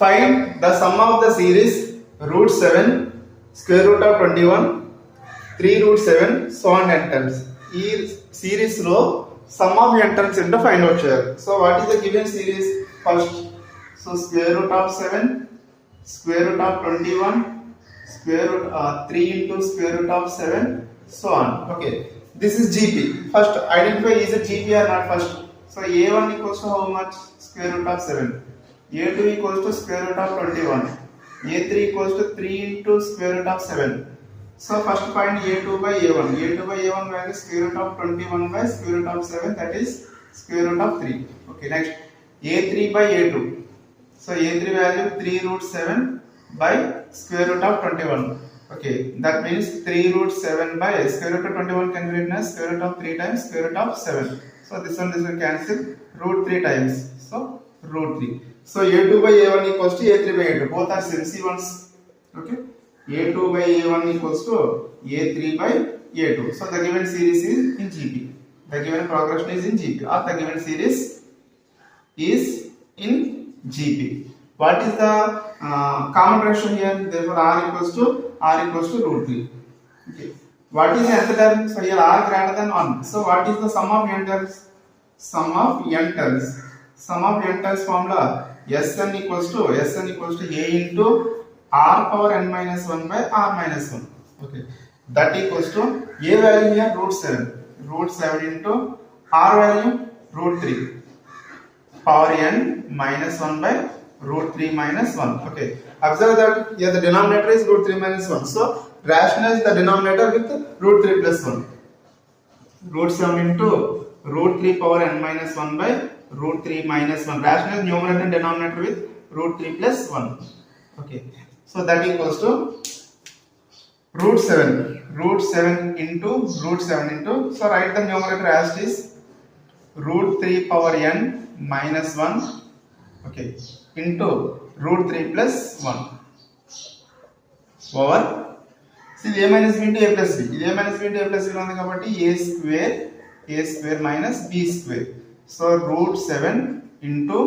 Find the sum of the series root 7, square root of 21, 3 root 7, so on n terms. ఈ series లో sum of n terms ఏంటో find out చేయాలి. So what is the given series? First, so square root of 7, square root of 21, square root 3 into square root of 7, so on. Okay, this is GP. First, identify is it GP or not first. So A1 equals to how much? Square root of 7. A2 equals to square root of 21. A3 equals to 3 into square root of 7. So first find A2 by A1. A2 by A1 value square root of 21 by square root of 7, that is square root of 3. Okay, next A3 by A2. So A3 value 3 root 7 by square root of 21. Okay, that means 3 root 7 by square root of 21 can be written as square root of 3 times square root of 7. So this one cancel, root 3 times. So root 3. So A2 by A1 equals to A3 by A2. Both are MC ones. Okay. A2 by A1 equals to A3 by A2. So the given series is in GP. The given progression is in GP. Or the given series is in GP. What is the common ratio here? Therefore R equals to root 3. Okay. What is the nth term? So here R greater than 1. So what is the sum of n terms? Sum of n terms. Sum of n terms formula Sn equals to A into R power n minus 1 by R minus 1. Okay. That equals to A value here root 7. Root 7 into R value root 3. Power n minus 1 by root 3 minus 1. Okay. Observe that here the denominator is root 3 minus 1. So rationalize the denominator with root 3 plus 1. Root 7 into root 3 power n minus 1 by root 3 minus 1. Rationalize numerator and denominator with root 3 plus 1. Okay. So that equals to root 7. Root 7 into root 7 into. So write the numerator as it is. Root 3 power n minus 1. Okay. Into root 3 plus 1. Over. See a minus b into a plus b. A minus b into a plus b on the kabatti a square minus b square. So root 7 into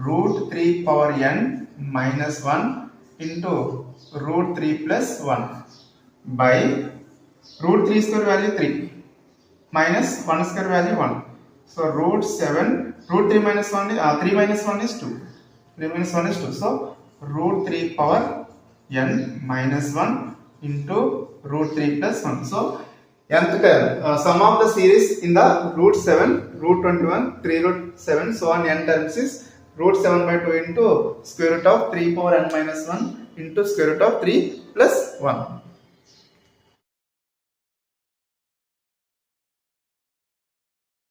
root 3 power n minus 1 into root 3 plus 1 by root 3 square value 3 minus 1 square value 1. So root 7 root 3 minus 1 3 minus 1 is 2. 3 minus 1 is 2. So root 3 power n minus 1 into root 3 plus 1. So nth term sum of the series in the root 7, root 21, 3 root 7, so on n terms is root 7 by 2 into square root of 3 power n minus 1 into square root of 3 plus 1.